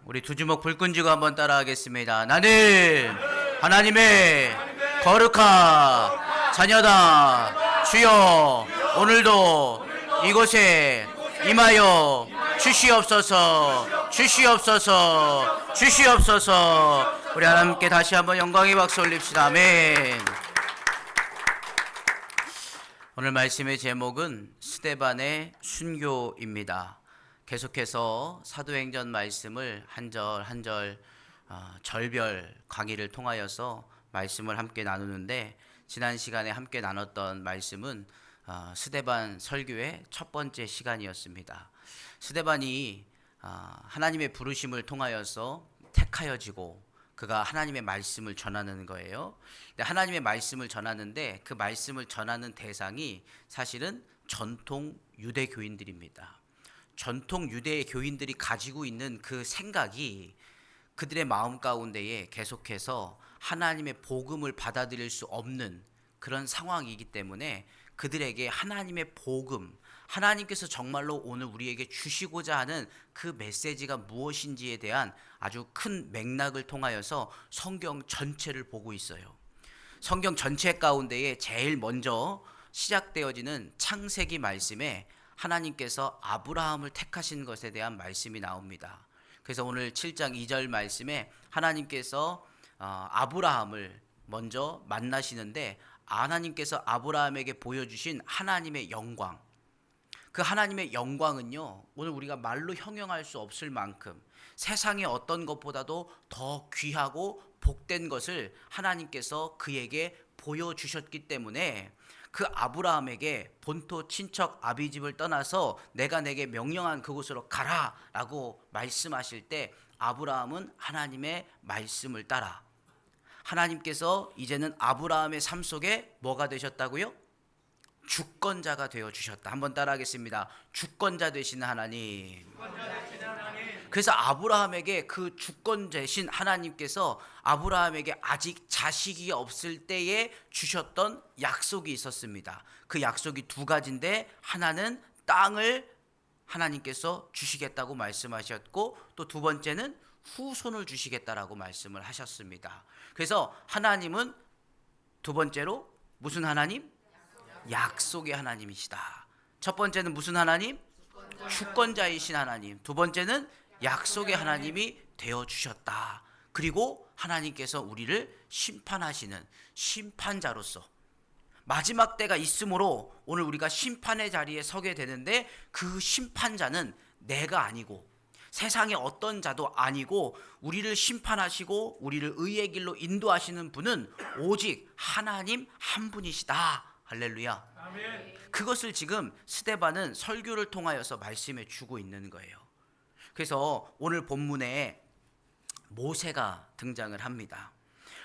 우리 두 주먹 불끈 쥐고 한번 따라하겠습니다. 나는 하나님의 거룩한 자녀다. 주여 오늘도 이곳에 임하여 주시옵소서. 주시옵소서. 주시옵소서. 우리 하나님께 다시 한번 영광의 박수 올립시다. 아멘. 오늘 말씀의 제목은 스데반의 순교입니다. 계속해서 사도행전 말씀을 한 절 한 절 절별 강의를 통하여서 말씀을 함께 나누는데, 지난 시간에 함께 나눴던 말씀은 스데반 설교의 첫 번째 시간이었습니다. 스데반이 하나님의 부르심을 통하여서 택하여지고 그가 하나님의 말씀을 전하는 거예요. 하나님의 말씀을 전하는데 그 말씀을 전하는 대상이 사실은 전통 유대교인들입니다. 전통 유대 교인들이 가지고 있는 그 생각이 그들의 마음 가운데에 계속해서 하나님의 복음을 받아들일 수 없는 그런 상황이기 때문에 그들에게 하나님의 복음, 하나님께서 정말로 오늘 우리에게 주시고자 하는 그 메시지가 무엇인지에 대한 아주 큰 맥락을 통하여서 성경 전체를 보고 있어요. 성경 전체 가운데에 제일 먼저 시작되어지는 창세기 말씀에 하나님께서 아브라함을 택하신 것에 대한 말씀이 나옵니다. 그래서 오늘 7장 2절 말씀에 하나님께서 아브라함을 먼저 만나시는데, 하나님께서 아브라함에게 보여주신 하나님의 영광, 그 하나님의 영광은요, 오늘 우리가 말로 형용할 수 없을 만큼 세상의 어떤 것보다도 더 귀하고 복된 것을 하나님께서 그에게 보여주셨기 때문에 그 아브라함에게 본토 친척 아비집을 떠나서 내가 내게 명령한 그곳으로 가라 라고 말씀하실 때, 아브라함은 하나님의 말씀을 따라 하나님께서 이제는 아브라함의 삶 속에 뭐가 되셨다고요? 주권자가 되어 주셨다. 한번 따라하겠습니다. 주권자 되시는 하나님. 그래서 아브라함에게 그 주권 되신 하나님께서 아브라함에게 아직 자식이 없을 때에 주셨던 약속이 있었습니다. 그 약속이 두 가지인데, 하나는 땅을 하나님께서 주시겠다고 말씀하셨고, 또 두 번째는 후손을 주시겠다라고 말씀을 하셨습니다. 그래서 하나님은 두 번째로 무슨 하나님? 약속의 하나님이시다. 첫 번째는 무슨 하나님? 주권자이신 하나님. 두 번째는 약속의 하나님이 되어주셨다. 그리고 하나님께서 우리를 심판하시는 심판자로서 마지막 때가 있으므로 오늘 우리가 심판의 자리에 서게 되는데, 그 심판자는 내가 아니고 세상의 어떤 자도 아니고 우리를 심판하시고 우리를 의의 길로 인도하시는 분은 오직 하나님 한 분이시다. 할렐루야. 아멘. 그것을 지금 스데반은 설교를 통하여서 말씀해 주고 있는 거예요. 그래서 오늘 본문에 모세가 등장을 합니다.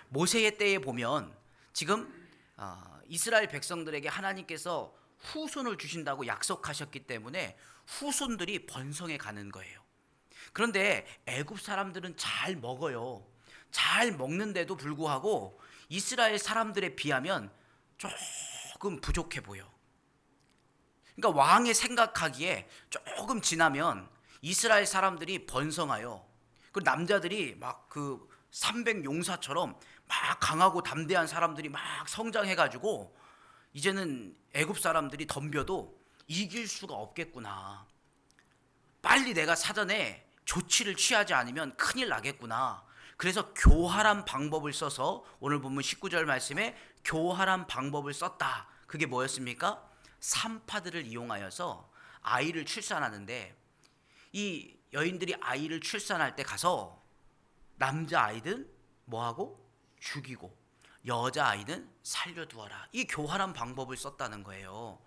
모세의 때에 보면 지금 이스라엘 백성들에게 하나님께서 후손을 주신다고 약속하셨기 때문에 후손들이 번성해 가는 거예요. 그런데 애굽 사람들은 잘 먹어요. 잘 먹는데도 불구하고 이스라엘 사람들에 비하면 조금 부족해 보여. 그러니까 왕의 생각하기에 조금 지나면 이스라엘 사람들이 번성하여, 그 남자들이 막 그 300용사처럼 막 강하고 담대한 사람들이 막 성장해가지고 이제는 애굽 사람들이 덤벼도 이길 수가 없겠구나. 빨리 내가 사전에 조치를 취하지 않으면 큰일 나겠구나. 그래서 교활한 방법을 써서 오늘 본문 19절 말씀에 교활한 방법을 썼다. 그게 뭐였습니까? 산파들을 이용하여서 아이를 출산하는데, 이 여인들이 아이를 출산할 때 가서 남자 아이든 뭐하고? 죽이고 여자 아이는 살려두어라. 이 교활한 방법을 썼다는 거예요.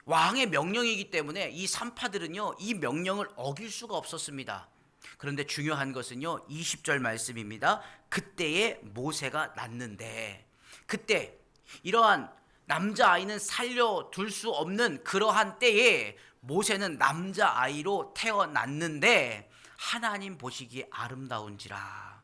왕의 명령이기 때문에 이 산파들은요, 이 명령을 어길 수가 없었습니다. 그런데 중요한 것은요, 20절 말씀입니다. 그때에 모세가 낳는데, 그때 이러한 남자아이는 살려둘 수 없는 그러한 때에 모세는 남자아이로 태어났는데 하나님 보시기에 아름다운지라.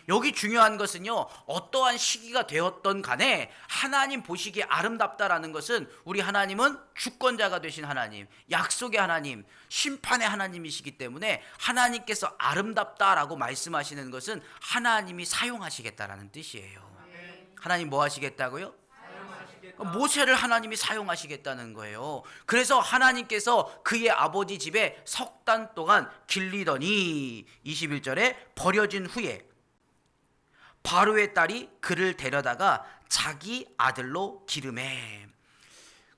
여기 중요한 것은요, 어떠한 시기가 되었던 간에 하나님 보시기에 아름답다라는 것은 우리 하나님은 주권자가 되신 하나님, 약속의 하나님, 심판의 하나님이시기 때문에 하나님께서 아름답다라고 말씀하시는 것은 하나님이 사용하시겠다라는 뜻이에요. 하나님 뭐 하시겠다고요? 모세를 하나님이 사용하시겠다는 거예요. 그래서 하나님께서 그의 아버지 집에 석 달 동안 길리더니 21절에 버려진 후에 바로의 딸이 그를 데려다가 자기 아들로 기르매.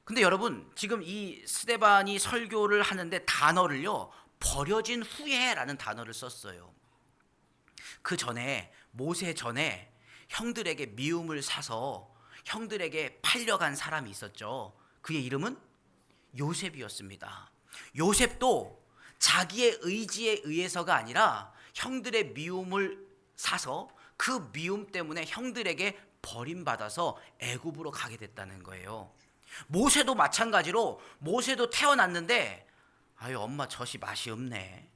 근데 여러분, 지금 이 스데반이 설교를 하는데 단어를요, 버려진 후에라는 단어를 썼어요. 그 전에, 모세 전에 형들에게 미움을 사서 형들에게 팔려간 사람이 있었죠. 그의 이름은 요셉이었습니다. 요셉도 자기의 의지에 의해서가 아니라 형들의 미움을 사서 그 미움 때문에 형들에게 버림받아서 애굽으로 가게 됐다는 거예요. 모세도 마찬가지로, 모세도 태어났는데 아유, 엄마 젖이 맛이 없네.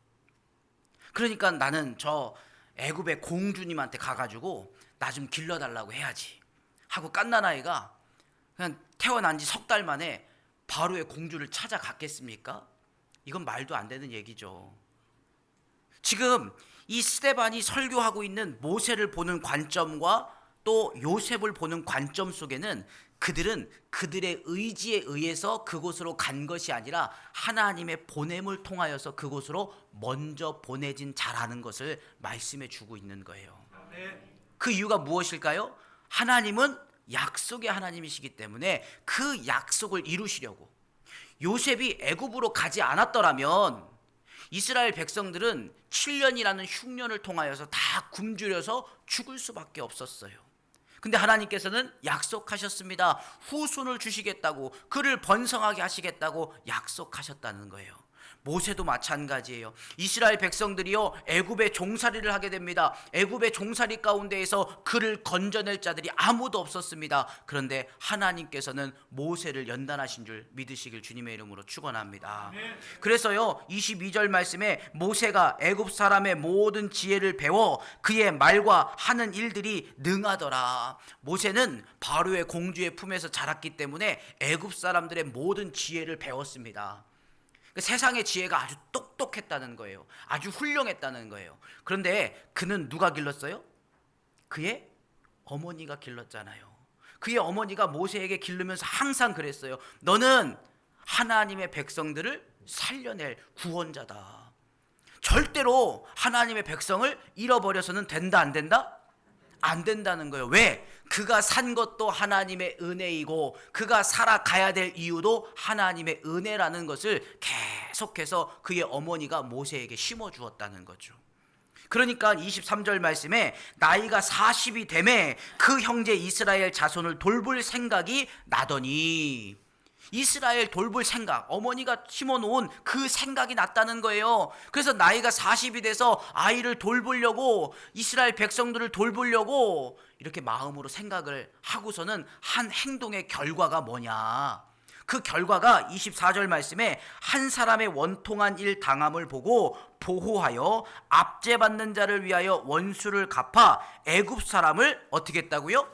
그러니까 나는 저 애굽의 공주님한테 가가지고 나 좀 길러달라고 해야지 하고 갓난아이가 그냥 태어난 지 석 달 만에 바로의 공주를 찾아갔겠습니까? 이건 말도 안 되는 얘기죠. 지금 이 스데반이 설교하고 있는 모세를 보는 관점과 또 요셉을 보는 관점 속에는 그들은 그들의 의지에 의해서 그곳으로 간 것이 아니라 하나님의 보냄을 통하여서 그곳으로 먼저 보내진 자라는 것을 말씀해 주고 있는 거예요. 그 이유가 무엇일까요? 하나님은 약속의 하나님이시기 때문에 그 약속을 이루시려고. 요셉이 애굽으로 가지 않았더라면 이스라엘 백성들은 7년이라는 흉년을 통하여서 다 굶주려서 죽을 수밖에 없었어요. 근데 하나님께서는 약속하셨습니다. 후손을 주시겠다고, 그를 번성하게 하시겠다고 약속하셨다는 거예요. 모세도 마찬가지예요. 이스라엘 백성들이요, 애굽의 종살이를 하게 됩니다. 애굽의 종살이 가운데에서 그를 건져낼 자들이 아무도 없었습니다. 그런데 하나님께서는 모세를 연단하신 줄 믿으시길 주님의 이름으로 축원합니다. 그래서요, 22절 말씀에 모세가 애굽 사람의 모든 지혜를 배워 그의 말과 하는 일들이 능하더라. 모세는 바로의 공주의 품에서 자랐기 때문에 애굽 사람들의 모든 지혜를 배웠습니다. 세상의 지혜가 아주 똑똑했다는 거예요. 아주 훌륭했다는 거예요. 그런데 그는 누가 길렀어요? 그의 어머니가 길렀잖아요. 그의 어머니가 모세에게 기르면서 항상 그랬어요. 너는 하나님의 백성들을 살려낼 구원자다. 절대로 하나님의 백성을 잃어버려서는 된다, 안 된다? 안 된다는 거예요. 왜? 그가 산 것도 하나님의 은혜이고 그가 살아가야 될 이유도 하나님의 은혜라는 것을 계속해서 그의 어머니가 모세에게 심어주었다는 거죠. 그러니까 23절 말씀에 나이가 40이 되매 그 형제 이스라엘 자손을 돌볼 생각이 나더니, 이스라엘 돌볼 생각, 어머니가 심어놓은 그 생각이 났다는 거예요. 그래서 나이가 40이 돼서 아이를 돌보려고, 이스라엘 백성들을 돌보려고 이렇게 마음으로 생각을 하고서는 한 행동의 결과가 뭐냐, 그 결과가 24절 말씀에 한 사람의 원통한 일 당함을 보고 보호하여 압제받는 자를 위하여 원수를 갚아 애굽 사람을 어떻게 했다고요?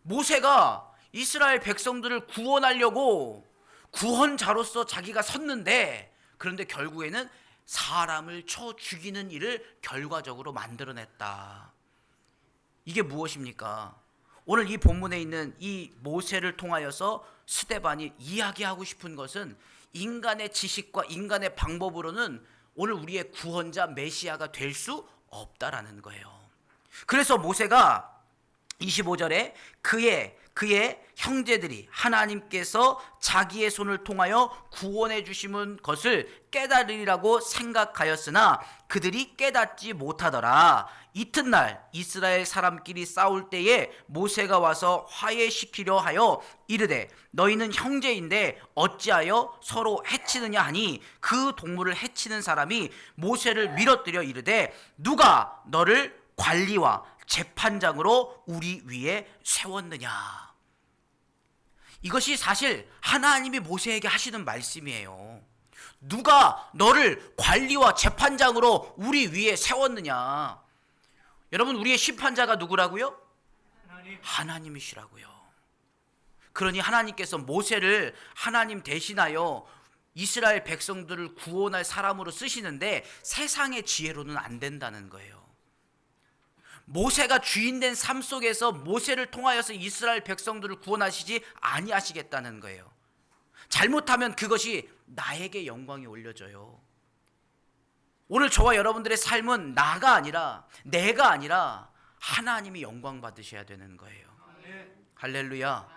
모세가 이스라엘 백성들을 구원하려고 구원자로서 자기가 섰는데, 그런데 결국에는 사람을 쳐 죽이는 일을 결과적으로 만들어냈다. 이게 무엇입니까? 오늘 이 본문에 있는 이 모세를 통하여서 스데반이 이야기하고 싶은 것은 인간의 지식과 인간의 방법으로는 오늘 우리의 구원자 메시아가 될 수 없다라는 거예요. 그래서 모세가 25절에 그의 형제들이 하나님께서 자기의 손을 통하여 구원해 주시는 것을 깨달으리라고 생각하였으나 그들이 깨닫지 못하더라. 이튿날 이스라엘 사람끼리 싸울 때에 모세가 와서 화해시키려 하여 이르되 너희는 형제인데 어찌하여 서로 해치느냐 하니, 그 동물을 해치는 사람이 모세를 밀어뜨려 이르되 누가 너를 관리와 재판장으로 우리 위에 세웠느냐. 이것이 사실 하나님이 모세에게 하시는 말씀이에요. 누가 너를 관리와 재판장으로 우리 위에 세웠느냐? 여러분, 우리의 심판자가 누구라고요? 하나님이시라고요. 그러니 하나님께서 모세를 하나님 대신하여 이스라엘 백성들을 구원할 사람으로 쓰시는데 세상의 지혜로는 안 된다는 거예요. 모세가 주인된 삶 속에서 모세를 통하여서 이스라엘 백성들을 구원하시지 아니하시겠다는 거예요. 잘못하면 그것이 나에게 영광이 올려져요. 오늘 저와 여러분들의 삶은 나가 아니라 내가 아니라 하나님이 영광 받으셔야 되는 거예요. 할렐루야.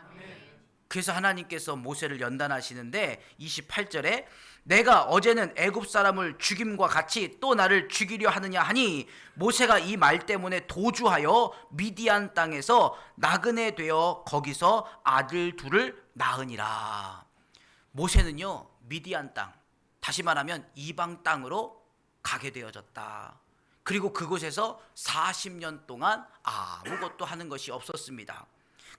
그래서 하나님께서 모세를 연단하시는데 28절에 내가 어제는 애굽 사람을 죽임과 같이 또 나를 죽이려 하느냐 하니 모세가 이 말 때문에 도주하여 미디안 땅에서 나그네 되어 거기서 아들 둘을 낳으니라. 모세는요, 미디안 땅, 다시 말하면 이방 땅으로 가게 되어졌다. 그리고 그곳에서 40년 동안 아무것도 하는 것이 없었습니다.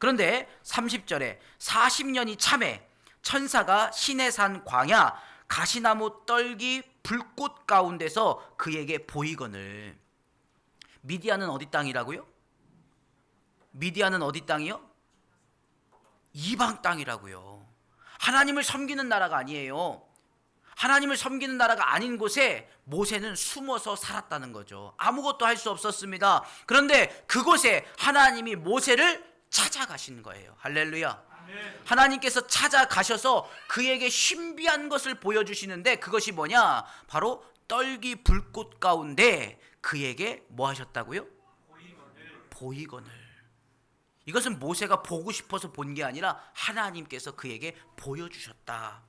그런데 30절에 40년이 참에 천사가 시내산 광야 가시나무 떨기 불꽃 가운데서 그에게 보이거늘. 미디안은 어디 땅이라고요? 미디안은 어디 땅이요? 이방 땅이라고요. 하나님을 섬기는 나라가 아니에요. 하나님을 섬기는 나라가 아닌 곳에 모세는 숨어서 살았다는 거죠. 아무것도 할 수 없었습니다. 그런데 그곳에 하나님이 모세를 찾아가신 거예요. 할렐루야. 아멘. 하나님께서 찾아가셔서 그에게 신비한 것을 보여주시는데 그것이 뭐냐? 바로 떨기 불꽃 가운데 그에게 뭐 하셨다고요? 보이거늘. 이것은 모세가 보고 싶어서 본 게 아니라 하나님께서 그에게 보여주셨다.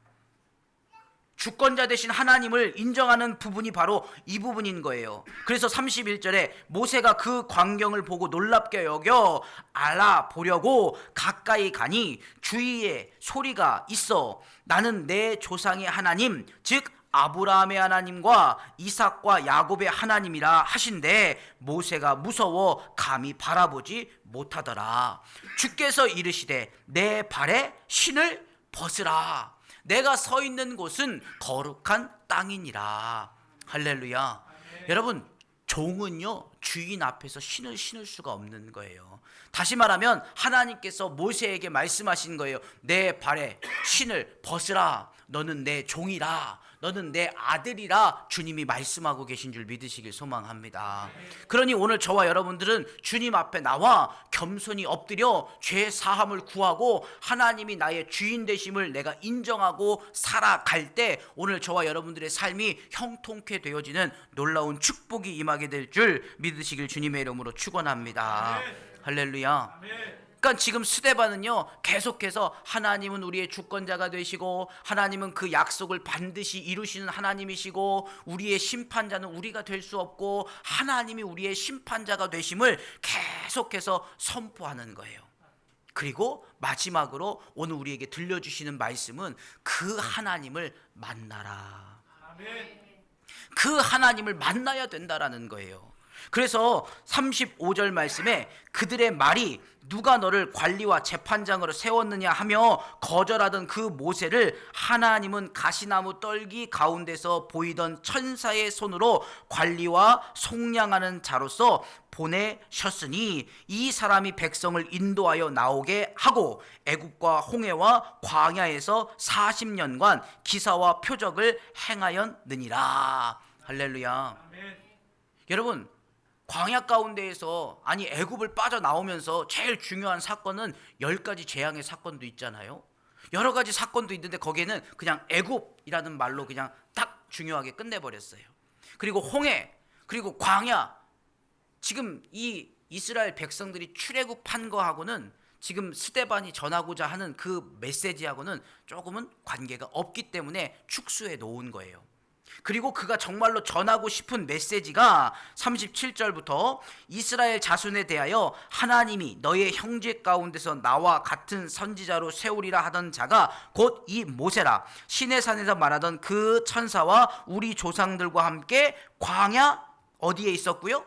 주권자 되신 하나님을 인정하는 부분이 바로 이 부분인 거예요. 그래서 31절에 모세가 그 광경을 보고 놀랍게 여겨 알아보려고 가까이 가니 주위에 소리가 있어 나는 내 조상의 하나님 즉 아브라함의 하나님과 이삭과 야곱의 하나님이라 하신대 모세가 무서워 감히 바라보지 못하더라. 주께서 이르시되 내 발에 신을 벗으라. 내가 서 있는 곳은 거룩한 땅이니라. 할렐루야. 여러분, 종은요 주인 앞에서 신을 신을 수가 없는 거예요. 다시 말하면 하나님께서 모세에게 말씀하신 거예요. 내 발에 신을 벗으라. 너는 내 종이라. 너는 내 아들이라 주님이 말씀하고 계신 줄 믿으시길 소망합니다. 그러니 오늘 저와 여러분들은 주님 앞에 나와 겸손히 엎드려 죄 사함을 구하고 하나님이 나의 주인 되심을 내가 인정하고 살아갈 때 오늘 저와 여러분들의 삶이 형통케 되어지는 놀라운 축복이 임하게 될 줄 믿으시길 주님의 이름으로 축원합니다. 할렐루야. 그러니까 지금 스데반은요 계속해서 하나님은 우리의 주권자가 되시고 하나님은 그 약속을 반드시 이루시는 하나님이시고 우리의 심판자는 우리가 될 수 없고 하나님이 우리의 심판자가 되심을 계속해서 선포하는 거예요. 그리고 마지막으로 오늘 우리에게 들려주시는 말씀은 그 하나님을 만나라. 그 하나님을 만나야 된다라는 거예요. 그래서 35절 말씀에 그들의 말이 누가 너를 관리와 재판장으로 세웠느냐 하며 거절하던 그 모세를 하나님은 가시나무 떨기 가운데서 보이던 천사의 손으로 관리와 속량하는 자로서 보내셨으니 이 사람이 백성을 인도하여 나오게 하고 애굽과 홍해와 광야에서 40년간 기사와 표적을 행하였느니라. 할렐루야. 아멘. 여러분, 광야 가운데에서 아니 애굽을 빠져나오면서 제일 중요한 사건은 10가지 재앙의 사건도 있잖아요. 여러 가지 사건도 있는데 거기에는 그냥 애굽이라는 말로 그냥 딱 중요하게 끝내버렸어요. 그리고 홍해, 그리고 광야, 지금 이 이스라엘 백성들이 출애굽한 거하고는 지금 스데반이 전하고자 하는 그 메시지하고는 조금은 관계가 없기 때문에 축소해 놓은 거예요. 그리고 그가 정말로 전하고 싶은 메시지가 37절부터 이스라엘 자손에 대하여 하나님이 너의 형제 가운데서 나와 같은 선지자로 세우리라 하던 자가 곧 이 모세라. 시내산에서 말하던 그 천사와 우리 조상들과 함께 광야 어디에 있었고요?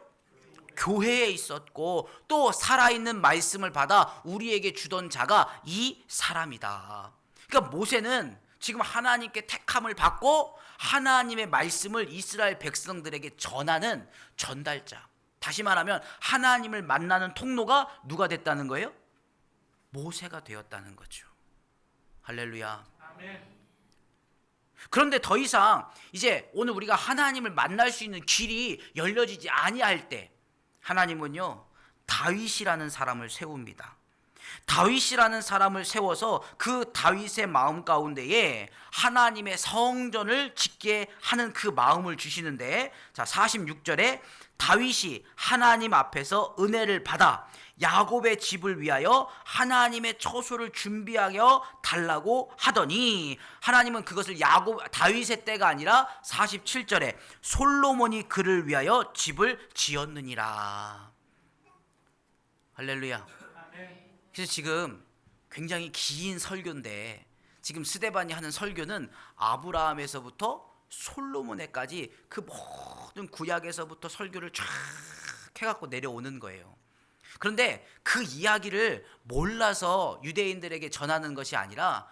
교회에 있었고 또 살아있는 말씀을 받아 우리에게 주던 자가 이 사람이다. 그러니까 모세는 지금 하나님께 택함을 받고 하나님의 말씀을 이스라엘 백성들에게 전하는 전달자. 다시 말하면 하나님을 만나는 통로가 누가 됐다는 거예요? 모세가 되었다는 거죠. 할렐루야. 아멘. 그런데 더 이상 이제 오늘 우리가 하나님을 만날 수 있는 길이 열려지지 아니할 때 하나님은요, 다윗이라는 사람을 세웁니다. 다윗이라는 사람을 세워서 그 다윗의 마음 가운데에 하나님의 성전을 짓게 하는 그 마음을 주시는데, 자 46절에 다윗이 하나님 앞에서 은혜를 받아 야곱의 집을 위하여 하나님의 처소를 준비하여 달라고 하더니, 하나님은 그것을 다윗의 때가 아니라 47절에 솔로몬이 그를 위하여 집을 지었느니라. 할렐루야. 그래서 지금 굉장히 긴 설교인데, 지금 스데반이 하는 설교는 아브라함에서부터 솔로몬에까지 그 모든 구약에서부터 설교를 쫙 해갖고 내려오는 거예요. 그런데 그 이야기를 몰라서 유대인들에게 전하는 것이 아니라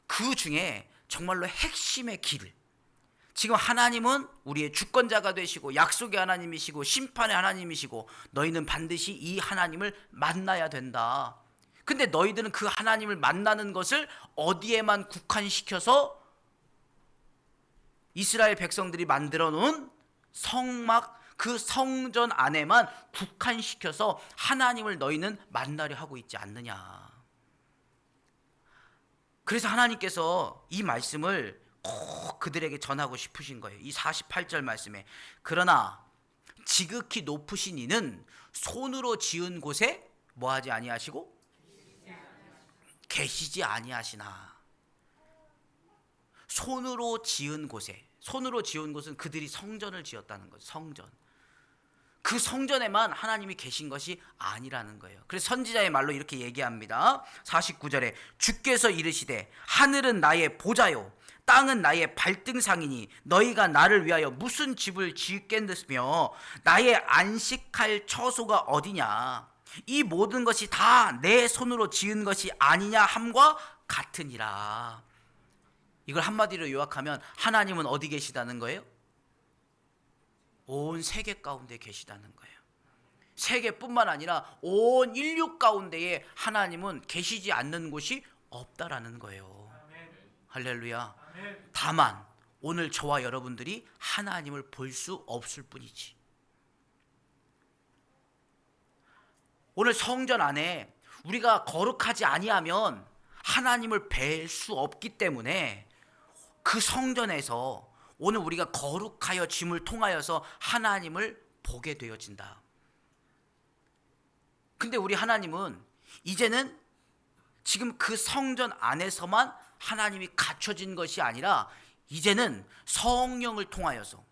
그 중에 정말로 핵심의 길을, 지금 하나님은 우리의 주권자가 되시고 약속의 하나님이시고 심판의 하나님이시고 너희는 반드시 이 하나님을 만나야 된다. 근데 너희들은 그 하나님을 만나는 것을 어디에만 국한시켜서 이스라엘 백성들이 만들어 놓은 성막, 그 성전 안에만 국한시켜서 하나님을 너희는 만나려 하고 있지 않느냐. 그래서 하나님께서 이 말씀을 꼭 그들에게 전하고 싶으신 거예요. 이 48절 말씀에 그러나 지극히 높으신 이는 손으로 지은 곳에 뭐하지 아니하시고 계시지 아니하시나. 손으로 지은 곳에, 손으로 지은 곳은 그들이 성전을 지었다는 거죠. 성전. 그 성전에만 하나님이 계신 것이 아니라는 거예요. 그래서 선지자의 말로 이렇게 얘기합니다. 49절에 주께서 이르시되 하늘은 나의 보좌요 땅은 나의 발등상이니 너희가 나를 위하여 무슨 집을 짓겠느며 나의 안식할 처소가 어디냐. 이 모든 것이 다 내 손으로 지은 것이 아니냐 함과 같으니라. 이걸 한마디로 요약하면 하나님은 어디 계시다는 거예요? 온 세계 가운데 계시다는 거예요. 세계뿐만 아니라 온 인류 가운데에 하나님은 계시지 않는 곳이 없다라는 거예요. 할렐루야. 다만 오늘 저와 여러분들이 하나님을 볼 수 없을 뿐이지. 오늘 성전 안에 우리가 거룩하지 아니하면 하나님을 뵐 수 없기 때문에 그 성전에서 오늘 우리가 거룩하여 짐을 통하여서 하나님을 보게 되어진다. 근데 우리 하나님은 이제는 지금 그 성전 안에서만 하나님이 갖춰진 것이 아니라 이제는 성령을 통하여서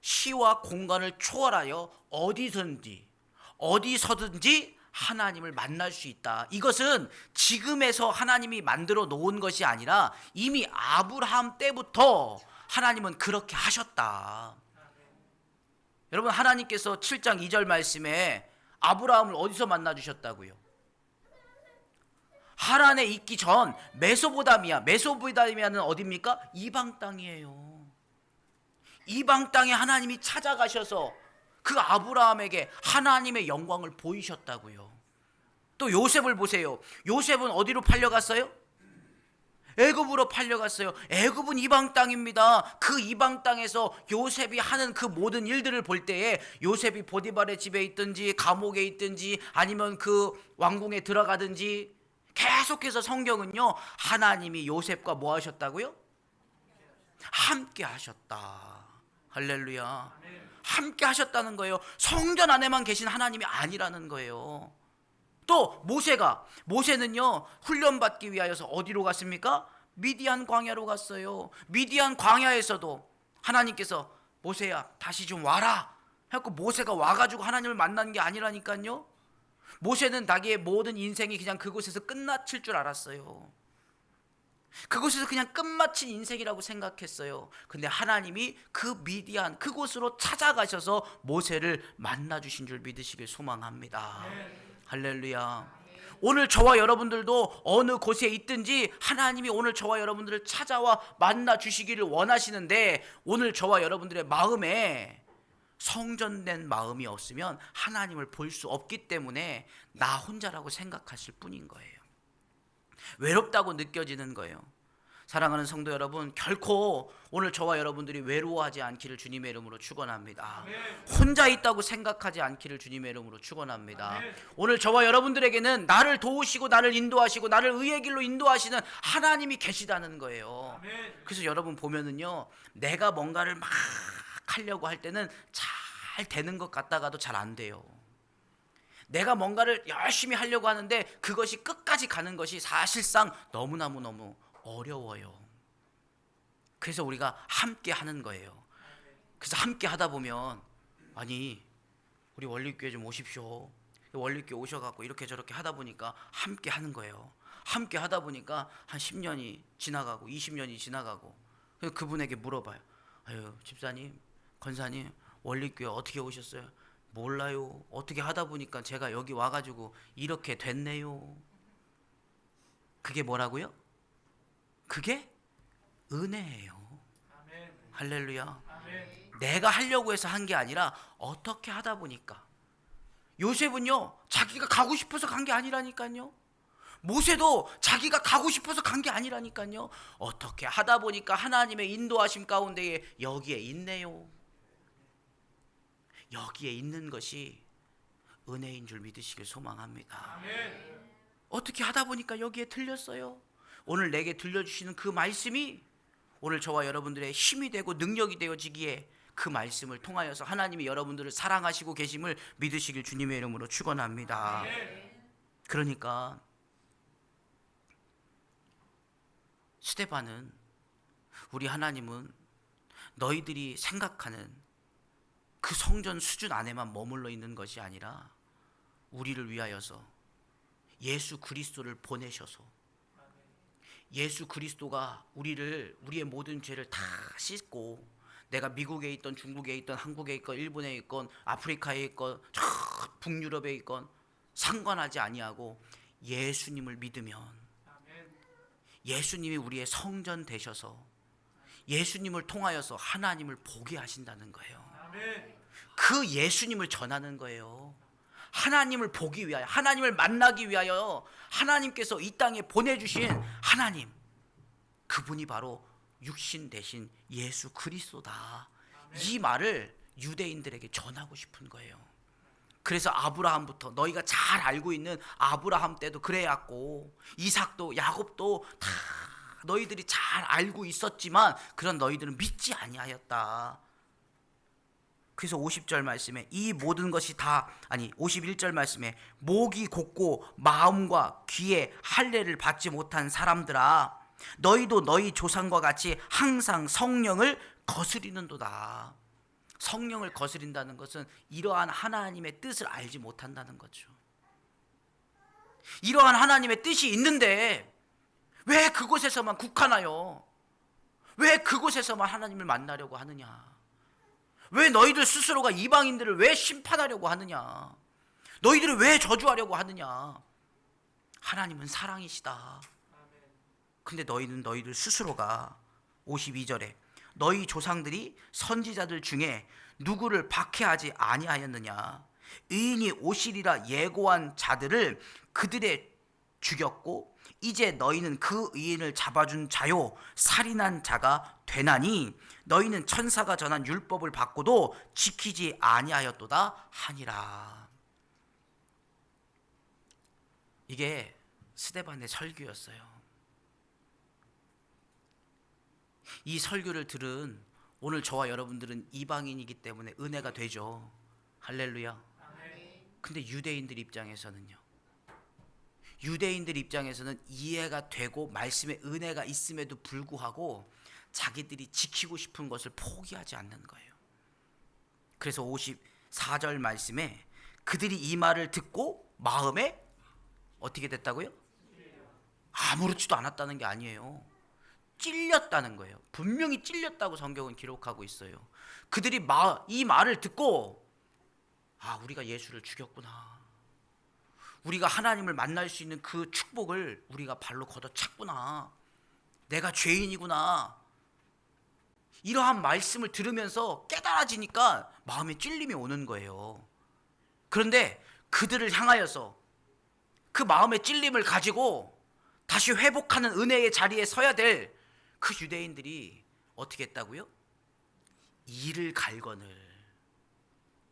시와 공간을 초월하여 어디든지 어디서든지 하나님을 만날 수 있다. 이것은 지금에서 하나님이 만들어 놓은 것이 아니라 이미 아브라함 때부터 하나님은 그렇게 하셨다. 여러분, 하나님께서 7장 2절 말씀에 아브라함을 어디서 만나 주셨다고요? 하란에 있기 전 메소포타미아는 어디입니까? 이방 땅이에요. 이방 땅에 하나님이 찾아가셔서 그 아브라함에게 하나님의 영광을 보이셨다고요. 또 요셉을 보세요. 요셉은 어디로 팔려갔어요? 애굽으로 팔려갔어요. 애굽은 이방 땅입니다. 그 이방 땅에서 요셉이 하는 그 모든 일들을 볼 때에 요셉이 보디발의 집에 있든지 감옥에 있든지 아니면 그 왕궁에 들어가든지 계속해서 성경은요, 하나님이 요셉과 뭐 하셨다고요? 함께 하셨다. 할렐루야. 함께 하셨다는 거예요. 성전 안에만 계신 하나님이 아니라는 거예요. 또 모세는요, 훈련받기 위하여서 어디로 갔습니까? 미디안 광야로 갔어요. 미디안 광야에서도 하나님께서 모세야 다시 좀 와라 해갖고 모세가 와가지고 하나님을 만난 게 아니라니까요. 모세는 자기의 모든 인생이 그냥 그곳에서 끝마칠 줄 알았어요. 그곳에서 그냥 끝마친 인생이라고 생각했어요. 근데 하나님이 그 미디안 그곳으로 찾아가셔서 모세를 만나 주신 줄 믿으시길 소망합니다. 할렐루야. 오늘 저와 여러분들도 어느 곳에 있든지 하나님이 오늘 저와 여러분들을 찾아와 만나 주시기를 원하시는데, 오늘 저와 여러분들의 마음에 성전된 마음이 없으면 하나님을 볼 수 없기 때문에 나 혼자라고 생각하실 뿐인 거예요. 외롭다고 느껴지는 거예요. 사랑하는 성도 여러분, 결코 오늘 저와 여러분들이 외로워하지 않기를 주님의 이름으로 축원합니다. 혼자 있다고 생각하지 않기를 주님의 이름으로 축원합니다. 오늘 저와 여러분들에게는 나를 도우시고 나를 인도하시고 나를 의의 길로 인도하시는 하나님이 계시다는 거예요. 그래서 여러분 보면은요, 내가 뭔가를 막 하려고 할 때는 잘 되는 것 같다가도 잘 안 돼요. 내가 뭔가를 열심히 하려고 하는데 그것이 끝까지 가는 것이 사실상 너무 어려워요. 그래서 우리가 함께 하는 거예요. 그래서 함께 하다 보면, 아니 우리 원리교회 좀 오십시오. 원리교회 오셔갖고 이렇게 저렇게 하다 보니까 함께 하는 거예요. 함께 하다 보니까 한 10년이 지나가고 20년이 지나가고, 그래서 그분에게 물어봐요. 아유, 집사님, 권사님, 원리교회 어떻게 오셨어요? 몰라요. 어떻게 하다 보니까 제가 여기 와가지고 이렇게 됐네요. 그게 뭐라고요? 그게 은혜예요. 아멘. 할렐루야. 아멘. 내가 하려고 해서 한 게 아니라 어떻게 하다 보니까. 요셉은요, 자기가 가고 싶어서 간 게 아니라니까요. 모세도 자기가 가고 싶어서 간 게 아니라니까요. 어떻게 하다 보니까 하나님의 인도하심 가운데에 여기에 있네요. 여기에 있는 것이 은혜인 줄 믿으시길 소망합니다. 아멘. 어떻게 하다 보니까 여기에 들렸어요. 오늘 내게 들려주시는 그 말씀이 오늘 저와 여러분들의 힘이 되고 능력이 되어지기에 그 말씀을 통하여서 하나님이 여러분들을 사랑하시고 계심을 믿으시길 주님의 이름으로 축원합니다. 아멘. 그러니까 스데반은, 우리 하나님은 너희들이 생각하는 그 성전 수준 안에만 머물러 있는 것이 아니라 우리를 위하여서 예수 그리스도를 보내셔서, 예수 그리스도가 우리의 모든 죄를 다 씻고, 내가 미국에 있던 중국에 있던 한국에 있건 일본에 있건 아프리카에 있건 북유럽에 있건 상관하지 아니하고 예수님을 믿으면 예수님이 우리의 성전 되셔서 예수님을 통하여서 하나님을 보게 하신다는 거예요. 그 예수님을 전하는 거예요. 하나님을 보기 위하여, 하나님을 만나기 위하여 하나님께서 이 땅에 보내주신 하나님, 그분이 바로 육신 대신 예수 그리스도다. 이 말을 유대인들에게 전하고 싶은 거예요. 그래서 아브라함부터, 너희가 잘 알고 있는 아브라함 때도 그래왔고, 이삭도 야곱도 다 너희들이 잘 알고 있었지만 그런 너희들은 믿지 아니하였다. 그래서 50절 말씀에 이 모든 것이 다, 51절 말씀에 목이 곧고 마음과 귀에 할례를 받지 못한 사람들아, 너희도 너희 조상과 같이 항상 성령을 거스리는도다. 성령을 거스린다는 것은 이러한 하나님의 뜻을 알지 못한다는 거죠. 이러한 하나님의 뜻이 있는데 왜 그곳에서만 국한하여, 왜 그곳에서만 하나님을 만나려고 하느냐? 왜 너희들 스스로가 이방인들을 왜 심판하려고 하느냐? 너희들을 왜 저주하려고 하느냐? 하나님은 사랑이시다. 근데 너희는 너희들 스스로가 52절에 너희 조상들이 선지자들 중에 누구를 박해하지 아니하였느냐? 의인이 오시리라 예고한 자들을 그들의 죽였고 이제 너희는 그 의인을 잡아준 자요 살인한 자가 되나니 너희는 천사가 전한 율법을 받고도 지키지 아니하였도다 하니라. 이게 스데반의 설교였어요. 이 설교를 들은 오늘 저와 여러분들은 이방인이기 때문에 은혜가 되죠. 할렐루야. 근데 유대인들 입장에서는요, 유대인들 입장에서는 이해가 되고 말씀에 은혜가 있음에도 불구하고 자기들이 지키고 싶은 것을 포기하지 않는 거예요. 그래서 54절 말씀에 그들이 이 말을 듣고 마음에 어떻게 됐다고요? 아무렇지도 않았다는 게 아니에요. 찔렸다는 거예요. 분명히 찔렸다고 성경은 기록하고 있어요. 그들이 이 말을 듣고, 아, 우리가 예수를 죽였구나. 우리가 하나님을 만날 수 있는 그 축복을 우리가 발로 걷어찼구나. 내가 죄인이구나. 이러한 말씀을 들으면서 깨달아지니까 마음에 찔림이 오는 거예요. 그런데 그들을 향하여서 그 마음의 찔림을 가지고 다시 회복하는 은혜의 자리에 서야 될 그 유대인들이 어떻게 했다고요? 이를 갈거늘,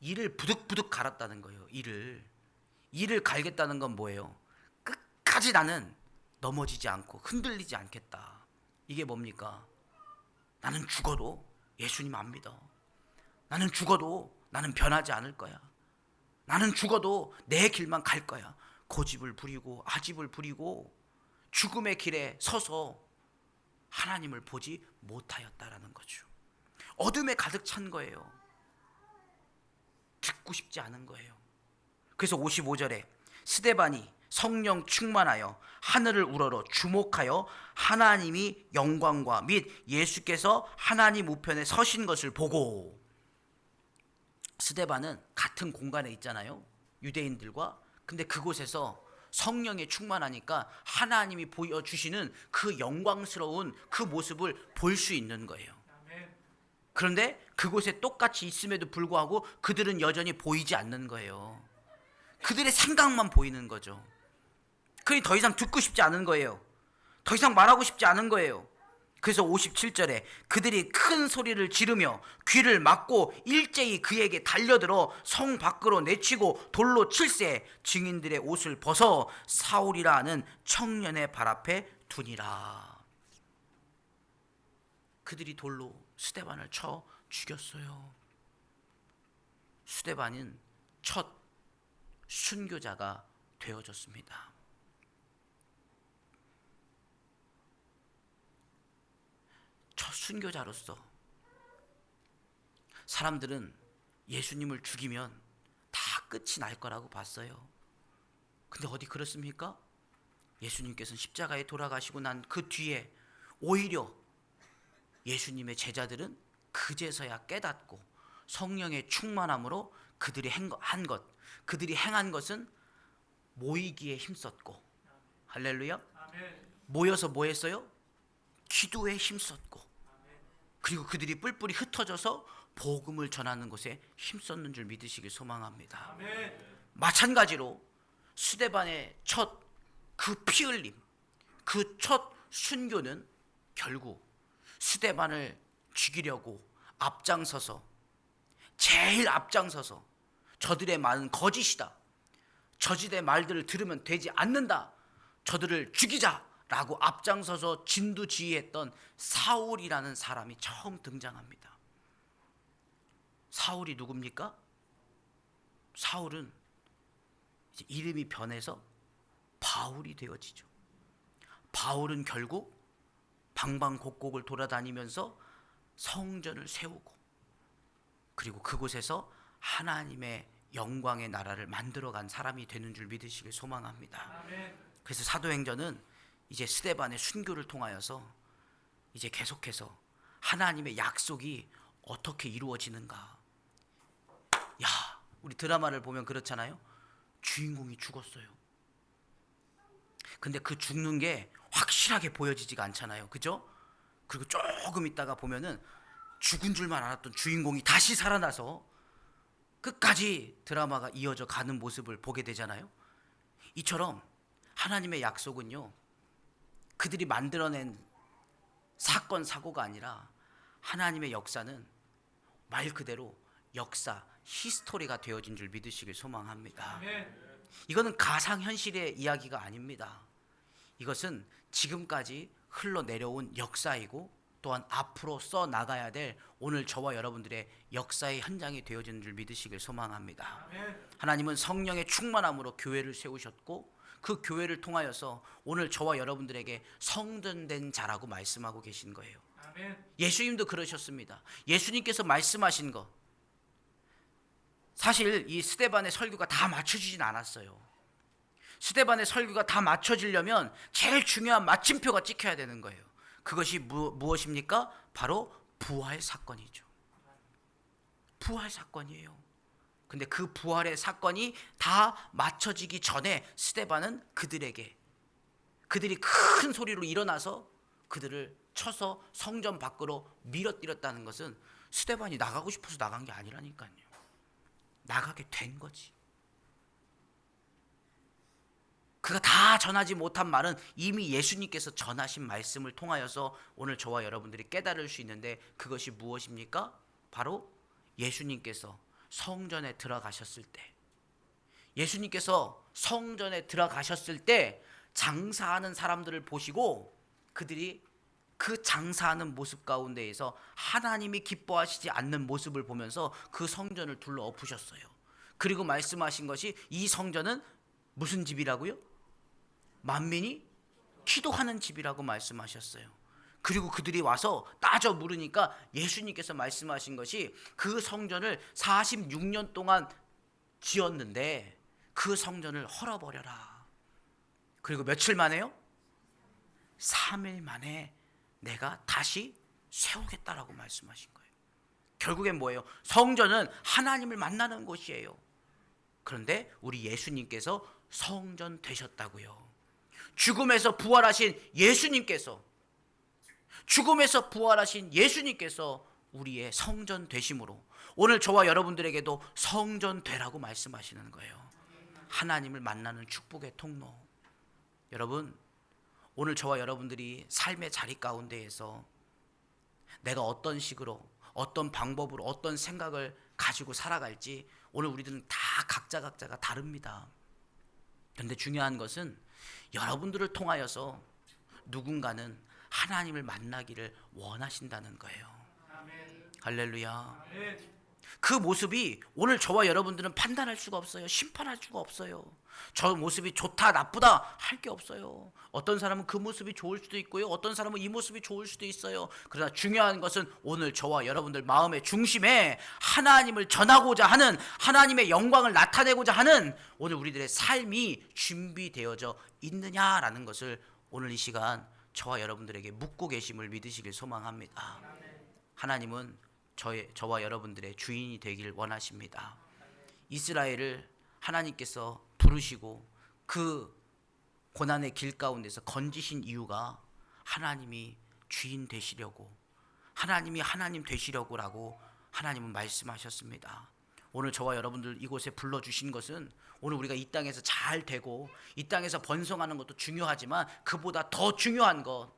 이를 부득부득 갈았다는 거예요. 이를 갈겠다는 건 뭐예요? 끝까지 나는 넘어지지 않고 흔들리지 않겠다. 이게 뭡니까? 나는 죽어도 예수님 안 믿어. 나는 죽어도 나는 변하지 않을 거야. 나는 죽어도 내 길만 갈 거야. 고집을 부리고 아집을 부리고 죽음의 길에 서서 하나님을 보지 못하였다라는 거죠. 어둠에 가득 찬 거예요. 듣고 싶지 않은 거예요. 그래서 55절에 스데반이 성령 충만하여 하늘을 우러러 주목하여 하나님이 영광과 및 예수께서 하나님 우편에 서신 것을 보고, 스데반은 같은 공간에 있잖아요, 유대인들과. 근데 그곳에서 성령에 충만하니까 하나님이 보여주시는 그 영광스러운 그 모습을 볼 수 있는 거예요. 그런데 그곳에 똑같이 있음에도 불구하고 그들은 여전히 보이지 않는 거예요. 그들의 생각만 보이는 거죠. 그러니 더 이상 듣고 싶지 않은 거예요. 더 이상 말하고 싶지 않은 거예요. 그래서 57절에 그들이 큰 소리를 지르며 귀를 막고 일제히 그에게 달려들어 성 밖으로 내치고 돌로 칠세 증인들의 옷을 벗어 사울이라 하는 청년의 발 앞에 두니라. 그들이 돌로 스데반을 쳐 죽였어요. 스데반은 첫 순교자가 되어졌습니다. 첫 순교자로서 사람들은 예수님을 죽이면 다 끝이 날 거라고 봤어요. 근데 어디 그렇습니까? 예수님께서는 십자가에 돌아가시고 난 그 뒤에 오히려 예수님의 제자들은 그제서야 깨닫고 성령의 충만함으로 그들이 한 것, 그들이 행한 것은 모이기에 힘썼고, 할렐루야. 모여서 뭐 했어요? 기도에 힘썼고, 그리고 그들이 뿔뿔이 흩어져서 복음을 전하는 것에 힘썼는 줄 믿으시길 소망합니다. 마찬가지로 스데반의 첫 그 피 흘림, 그 첫 순교는 결국 스데반을 죽이려고 앞장서서, 제일 앞장서서 저들의 말은 거짓이다, 저지대 말들을 들으면 되지 않는다, 저들을 죽이자라고 앞장서서 진두지휘했던 사울이라는 사람이 처음 등장합니다. 사울이 누굽니까? 사울은 이제 이름이 변해서 바울이 되어지죠. 바울은 결국 방방곡곡을 돌아다니면서 성전을 세우고, 그리고 그곳에서 하나님의 영광의 나라를 만들어간 사람이 되는 줄 믿으시길 소망합니다. 그래서 사도행전은 이제 스데반의 순교를 통하여서 이제 계속해서 하나님의 약속이 어떻게 이루어지는가. 야, 우리 드라마를 보면 그렇잖아요. 주인공이 죽었어요. 근데 그 죽는 게 확실하게 보여지지가 않잖아요. 그죠? 그리고 조금 있다가 보면은 죽은 줄만 알았던 주인공이 다시 살아나서 끝까지 드라마가 이어져 가는 모습을 보게 되잖아요. 이처럼 하나님의 약속은요, 그들이 만들어낸 사건 사고가 아니라 하나님의 역사는 말 그대로 역사, 히스토리가 되어진 줄 믿으시길 소망합니다. 이거는 가상현실의 이야기가 아닙니다. 이것은 지금까지 흘러내려온 역사이고, 또한 앞으로 써나가야 될 오늘 저와 여러분들의 역사의 현장이 되어지는 줄 믿으시길 소망합니다. 하나님은 성령의 충만함으로 교회를 세우셨고, 그 교회를 통하여서 오늘 저와 여러분들에게 성전된 자라고 말씀하고 계신 거예요. 예수님도 그러셨습니다. 예수님께서 말씀하신 것, 사실 이 스데반의 설교가 다 맞춰지진 않았어요. 스데반의 설교가 다 맞춰지려면 제일 중요한 마침표가 찍혀야 되는 거예요. 그것이 무엇입니까? 바로 부활 사건이죠. 부활 사건이에요. 근데 그 부활의 사건이 다 맞춰지기 전에 스데반은 그들이 큰 소리로 일어나서 그들을 쳐서 성전 밖으로 밀어뜨렸다는 것은 스데반이 나가고 싶어서 나간 게 아니라니까요. 나가게 된 거지. 그가 다 전하지 못한 말은 이미 예수님께서 전하신 말씀을 통하여서 오늘 저와 여러분들이 깨달을 수 있는데, 그것이 무엇입니까? 바로 예수님께서 성전에 들어가셨을 때, 예수님께서 성전에 들어가셨을 때 장사하는 사람들을 보시고 그들이 그 장사하는 모습 가운데에서 하나님이 기뻐하시지 않는 모습을 보면서 그 성전을 둘러 엎으셨어요. 그리고 말씀하신 것이, 이 성전은 무슨 집이라고요? 만민이 기도하는 집이라고 말씀하셨어요. 그리고 그들이 와서 따져 물으니까 예수님께서 말씀하신 것이, 그 성전을 46년 동안 지었는데 그 성전을 헐어버려라. 그리고 며칠 만에요? 3일 만에 내가 다시 세우겠다라고 말씀하신 거예요. 결국엔 뭐예요? 성전은 하나님을 만나는 곳이에요. 그런데 우리 예수님께서 성전 되셨다고요. 죽음에서 부활하신 예수님께서 우리의 성전 되심으로 오늘 저와 여러분들에게도 성전 되라고 말씀하시는 거예요. 하나님을 만나는 축복의 통로. 여러분, 오늘 저와 여러분들이 삶의 자리 가운데에서 내가 어떤 식으로, 어떤 방법으로, 어떤 생각을 가지고 살아갈지 오늘 우리들은 다 각자가 다릅니다. 그런데 중요한 것은 여러분들을 통하여서 누군가는 하나님을 만나기를 원하신다는 거예요. 아멘. 할렐루야. 아멘. 그 모습이 오늘 저와 여러분들은 판단할 수가 없어요. 심판할 수가 없어요. 저 모습이 좋다 나쁘다 할 게 없어요. 어떤 사람은 그 모습이 좋을 수도 있고요, 어떤 사람은 이 모습이 좋을 수도 있어요. 그러나 중요한 것은 오늘 저와 여러분들 마음의 중심에 하나님을 전하고자 하는, 하나님의 영광을 나타내고자 하는 오늘 우리들의 삶이 준비되어져 있느냐라는 것을 오늘 이 시간 저와 여러분들에게 묻고 계심을 믿으시길 소망합니다. 하나님은 저와 여러분들의 주인이 되길 원하십니다. 이스라엘을 하나님께서 부르시고 그 고난의 길 가운데서 건지신 이유가 하나님이 주인 되시려고, 하나님이 하나님 되시려고라고 하나님은 말씀하셨습니다. 오늘 저와 여러분들 이곳에 불러주신 것은 오늘 우리가 이 땅에서 잘 되고 이 땅에서 번성하는 것도 중요하지만 그보다 더 중요한 것,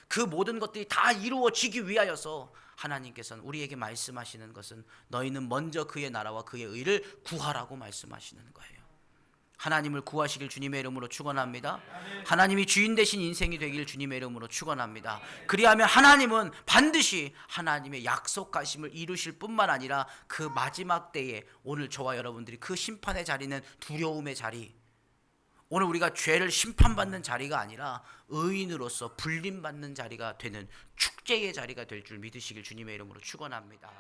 그 모든 것들이 다 이루어지기 위하여서 하나님께서는 우리에게 말씀하시는 것은 너희는 먼저 그의 나라와 그의 의를 구하라고 말씀하시는 거예요. 하나님을 구하시길 주님의 이름으로 축원합니다. 하나님이 주인 되신 인생이 되길 주님의 이름으로 축원합니다. 그리하면 하나님은 반드시 하나님의 약속하심을 이루실 뿐만 아니라 그 마지막 때에 오늘 저와 여러분들이 그 심판의 자리는 두려움의 자리, 오늘 우리가 죄를 심판받는 자리가 아니라 의인으로서 불림받는 자리가 되는 축제의 자리가 될 줄 믿으시길 주님의 이름으로 축원합니다.